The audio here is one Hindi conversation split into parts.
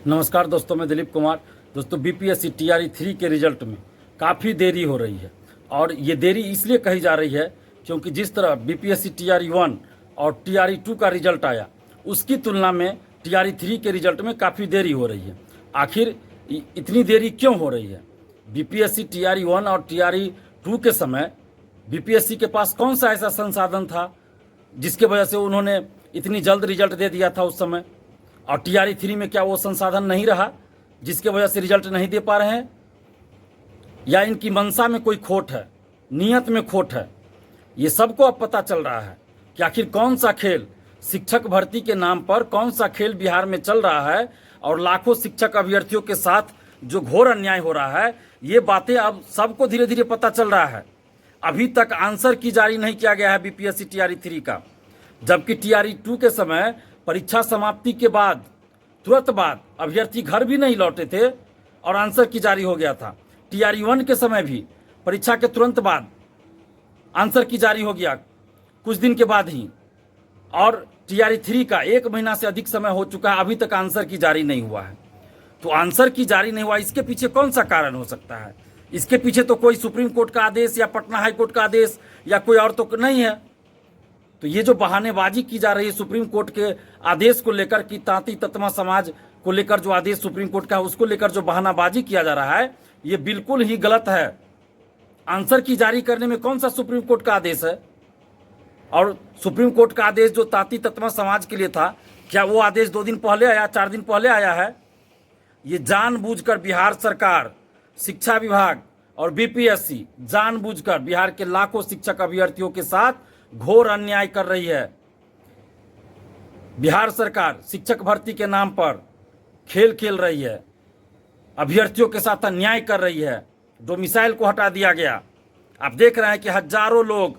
नमस्कार दोस्तों, मैं दिलीप कुमार। दोस्तों, बीपीएससी टीआरई 3 के रिजल्ट में काफ़ी देरी हो रही है और ये देरी इसलिए कही जा रही है क्योंकि जिस तरह बीपीएससी टीआरई 1 और टीआरई 2 का रिजल्ट आया उसकी तुलना में टीआरई 3 के रिजल्ट में काफ़ी देरी हो रही है। आखिर इतनी देरी क्यों हो रही है? बीपीएससी टीआरई 1 और टीआरई 2 के समय बीपीएससी के पास कौन सा ऐसा संसाधन था जिसके वजह से उन्होंने इतनी जल्द रिजल्ट दे दिया था उस समय? और टीआरई 3 में क्या वो संसाधन नहीं रहा जिसके वजह से रिजल्ट नहीं दे पा रहे हैं? या इनकी मंशा में कोई खोट है, नीयत में खोट है? ये सबको अब पता चल रहा है कि आखिर कौन सा खेल, शिक्षक भर्ती के नाम पर कौन सा खेल बिहार में चल रहा है और लाखों शिक्षक अभ्यर्थियों के साथ जो घोर अन्याय हो रहा है। ये बातें अब सबको धीरे धीरे पता चल रहा है। अभी तक आंसर की जारी नहीं किया गया है बीपीएससी टीआरई 3 का, जबकि टीआरई 2 के समय परीक्षा समाप्ति के बाद तुरंत बाद अभ्यर्थी घर भी नहीं लौटे थे और आंसर की जारी हो गया था। टीआरई 1 के समय भी परीक्षा के तुरंत बाद आंसर की जारी हो गया कुछ दिन के बाद ही, और टीआरई 3 का 1 महीना से अधिक समय हो चुका है, अभी तक आंसर की जारी नहीं हुआ है। तो आंसर की जारी नहीं हुआ, इसके पीछे कौन सा कारण हो सकता है? इसके पीछे तो कोई सुप्रीम कोर्ट का आदेश या पटना हाई कोर्ट का आदेश या कोई और तो नहीं है। तो ये जो बहानेबाजी की जा रही है सुप्रीम कोर्ट के आदेश को लेकर कि तांती ततमा समाज को लेकर जो आदेश सुप्रीम कोर्ट का है उसको लेकर जो बहानाबाजी किया जा रहा है, ये बिल्कुल ही गलत है। आंसर की जारी करने में कौन सा सुप्रीम कोर्ट का आदेश है? और सुप्रीम कोर्ट का आदेश जो तांती ततमा समाज के लिए था, क्या वो आदेश 2 दिन पहले आया, 4 दिन पहले आया है? ये जानबूझकर बिहार सरकार, शिक्षा विभाग और बीपीएससी जानबूझकर बिहार के लाखों शिक्षक अभ्यर्थियों के साथ घोर अन्याय कर रही है। बिहार सरकार शिक्षक भर्ती के नाम पर खेल खेल रही है, अभ्यर्थियों के साथ अन्याय कर रही है। डोमिसाइल को हटा दिया गया। आप देख रहे हैं कि हजारों लोग,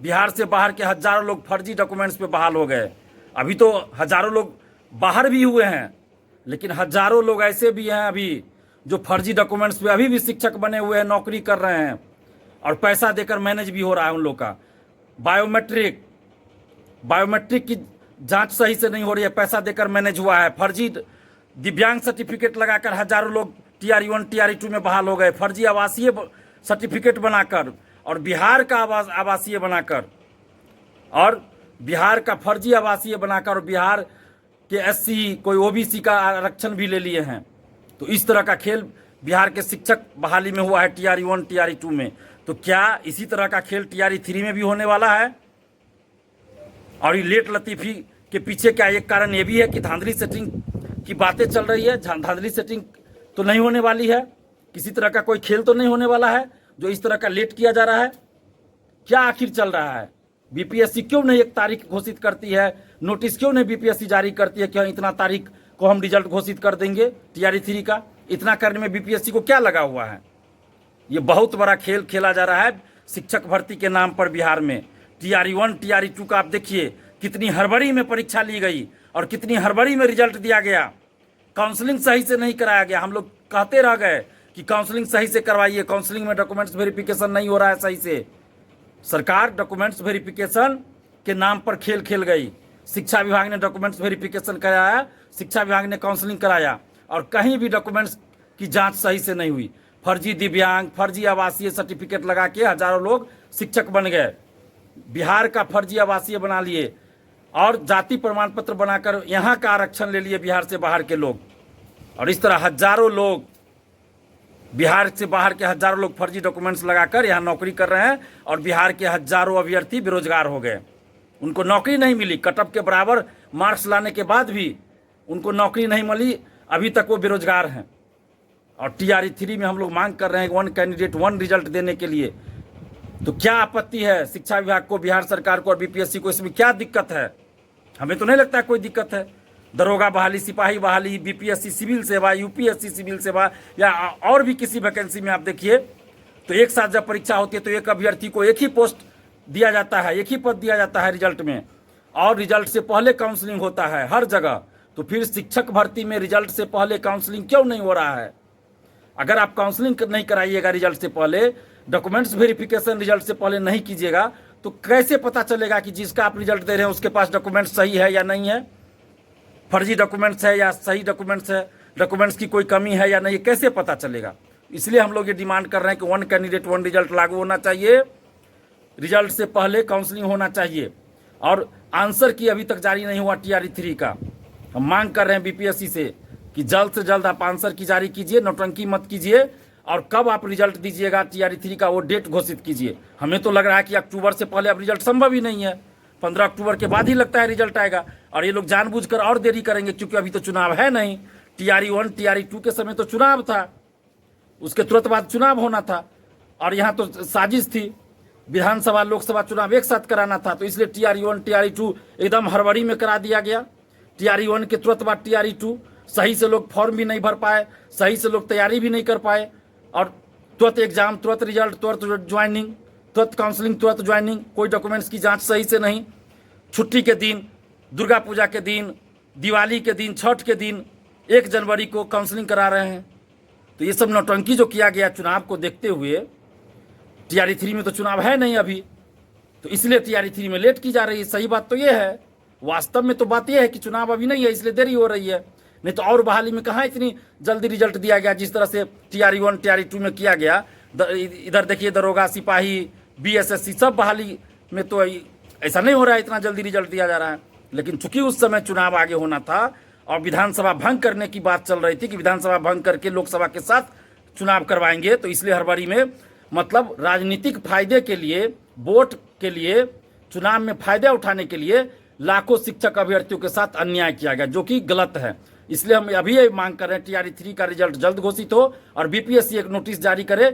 बिहार से बाहर के हजारों लोग फर्जी डॉक्यूमेंट्स पे बहाल हो गए। अभी तो हजारों लोग बाहर भी हुए हैं, लेकिन हजारों लोग ऐसे भी हैं अभी जो फर्जी डॉक्यूमेंट्स पे अभी भी शिक्षक बने हुए हैं, नौकरी कर रहे हैं और पैसा देकर मैनेज भी हो रहा है उन लोग का। बायोमेट्रिक की जांच सही से नहीं हो रही है, पैसा देकर मैनेज हुआ है। फर्जी दिव्यांग सर्टिफिकेट लगाकर हजारों लोग टीआरई 1 टीआरई 2 में बहाल हो गए, फर्जी आवासीय सर्टिफिकेट बनाकर और बिहार का आवासीय बनाकर, और बिहार का फर्जी आवासीय बनाकर और बिहार के एससी, कोई ओबीसी का आरक्षण भी ले लिए हैं। तो इस तरह का खेल बिहार के शिक्षक बहाली में हुआ है टीआरई 1 टीआरई 2 में। तो क्या इसी तरह का खेल टीआरई 3 में भी होने वाला है? और ये लेट लतीफ़ी के पीछे क्या एक कारण ये भी है कि धांधली सेटिंग की बातें चल रही है? धांधली सेटिंग तो नहीं होने वाली है, किसी तरह का कोई खेल तो नहीं होने वाला है जो इस तरह का लेट किया जा रहा है? क्या आखिर चल रहा है? बीपीएससी क्यों नहीं एक तारीख घोषित करती है? नोटिस क्यों नहीं बीपीएससी जारी करती है कि इतना तारीख को हम रिजल्ट घोषित कर देंगे टीआरई 3 का? इतना करने में बीपीएससी को क्या लगा हुआ है? ये बहुत बड़ा खेल खेला जा रहा है शिक्षक भर्ती के नाम पर बिहार में। टीआरई 1 टीआरई 2 का आप देखिए कितनी हड़बड़ी में परीक्षा ली गई और कितनी हड़बड़ी में रिजल्ट दिया गया। काउंसलिंग सही से नहीं कराया गया। हम लोग कहते रह गए कि काउंसलिंग सही से करवाइए, काउंसलिंग में डॉक्यूमेंट्स वेरिफिकेशन नहीं हो रहा है सही से। सरकार डॉक्यूमेंट्स वेरिफिकेशन के नाम पर खेल खेल गई। शिक्षा विभाग ने डॉक्यूमेंट्स वेरिफिकेशन कराया, शिक्षा विभाग ने काउंसलिंग कराया, और कहीं भी डॉक्यूमेंट्स की जांच सही से नहीं हुई। फर्जी दिव्यांग, फर्जी आवासीय सर्टिफिकेट लगा के हजारों लोग शिक्षक बन गए। बिहार का फर्जी आवासीय बना लिए और जाति प्रमाण पत्र बनाकर यहाँ का आरक्षण ले लिए बिहार से बाहर के लोग। और इस तरह हजारों लोग, बिहार से बाहर के हजारों लोग फर्जी डॉक्यूमेंट्स लगाकर यहाँ नौकरी कर रहे हैं और बिहार के हजारों अभ्यर्थी बेरोजगार हो गए। उनको नौकरी नहीं मिली। कटअप के बराबर मार्क्स लाने के बाद भी उनको नौकरी नहीं मिली, अभी तक वो बेरोजगार हैं। और टीआरई 3 में हम लोग मांग कर रहे हैं 1 कैंडिडेट 1 रिजल्ट देने के लिए। तो क्या आपत्ति है शिक्षा विभाग को, बिहार सरकार को और बीपीएससी को? इसमें क्या दिक्कत है? हमें तो नहीं लगता है कोई दिक्कत है। दरोगा बहाली, सिपाही बहाली, बीपीएससी सिविल सेवा, यूपीएससी सिविल सेवा या और भी किसी वैकेंसी में आप देखिए तो एक साथ जब परीक्षा होती है तो एक अभ्यर्थी को एक ही पोस्ट दिया जाता है, एक ही पद दिया जाता है रिजल्ट में, और रिजल्ट से पहले काउंसलिंग होता है हर जगह। तो फिर शिक्षक भर्ती में रिजल्ट से पहले काउंसलिंग क्यों नहीं हो रहा है? अगर आप काउंसलिंग नहीं कराइएगा रिजल्ट से पहले, डॉक्यूमेंट्स वेरिफिकेशन रिजल्ट से पहले नहीं कीजिएगा, तो कैसे पता चलेगा कि जिसका आप रिजल्ट दे रहे हैं उसके पास डॉक्यूमेंट्स सही है या नहीं है, फर्जी डॉक्यूमेंट्स है या सही डॉक्यूमेंट्स है? डॉक्यूमेंट्स की कोई कमी है या नहीं, ये कैसे पता चलेगा? इसलिए हम लोग ये डिमांड कर रहे हैं कि 1 कैंडिडेट 1 रिजल्ट लागू होना चाहिए, रिजल्ट से पहले काउंसलिंग होना चाहिए। और आंसर की अभी तक जारी नहीं हुआ TRE 3 का। हम मांग कर रहे हैं BPSC से कि जल्द से जल्द आप आंसर की जारी कीजिए, नौटंकी मत कीजिए, और कब आप रिजल्ट दीजिएगा TRE 3 का वो डेट घोषित कीजिए। हमें तो लग रहा है कि अक्टूबर से पहले अब रिजल्ट संभव ही नहीं है, 15 अक्टूबर के बाद ही लगता है रिजल्ट आएगा। और ये लोग जानबूझकर और देरी करेंगे, क्योंकि अभी तो चुनाव है नहीं। TRE 1 TRE 2 के समय तो चुनाव था, उसके तुरंत बाद चुनाव होना था, और यहाँ तो साजिश थी, विधानसभा लोकसभा चुनाव एक साथ कराना था। तो इसलिए TRE 1 TRE 2 एकदम हड़बड़ी में करा दिया गया। TRE 1 के तुरंत बाद TRE 2, सही से लोग फॉर्म भी नहीं भर पाए, सही से लोग तैयारी भी नहीं कर पाए, और तुरंत एग्जाम, तुरंत रिजल्ट, तुरंत ज्वाइनिंग, तुरंत काउंसलिंग, तुरंत ज्वाइनिंग, कोई डॉक्यूमेंट्स की जांच सही से नहीं। छुट्टी के दिन, दुर्गा पूजा के दिन, दिवाली के दिन, छठ के दिन, 1 जनवरी को काउंसलिंग करा रहे हैं। तो ये सब नौटंकी जो किया गया चुनाव को देखते हुए, TRE 3 में तो चुनाव है नहीं अभी, तो इसलिए TRE 3 में लेट की जा रही है। सही बात तो ये है, वास्तव में तो बात यह है कि चुनाव अभी नहीं है, इसलिए देरी हो रही है। नहीं तो और बहाली में कहाँ इतनी जल्दी रिजल्ट दिया गया, जिस तरह से TRE 1 TRE 2 में किया गया। इधर देखिए, दरोगा, सिपाही, BSSC सब बहाली में तो ऐसा नहीं हो रहा है, इतना जल्दी रिजल्ट दिया जा रहा है। लेकिन चूंकि उस समय चुनाव आगे होना था और विधानसभा भंग करने की बात चल रही थी कि विधानसभा भंग करके लोकसभा के साथ चुनाव करवाएंगे, तो इसलिए हड़बड़ी में, मतलब राजनीतिक फायदे के लिए, वोट के लिए, चुनाव में फायदे उठाने के लिए लाखों शिक्षक अभ्यर्थियों के साथ अन्याय किया गया, जो कि गलत है। इसलिए हम अभी ये मांग कर रहे हैं TRE 3 का रिजल्ट जल्द घोषित हो और BPSC एक नोटिस जारी करे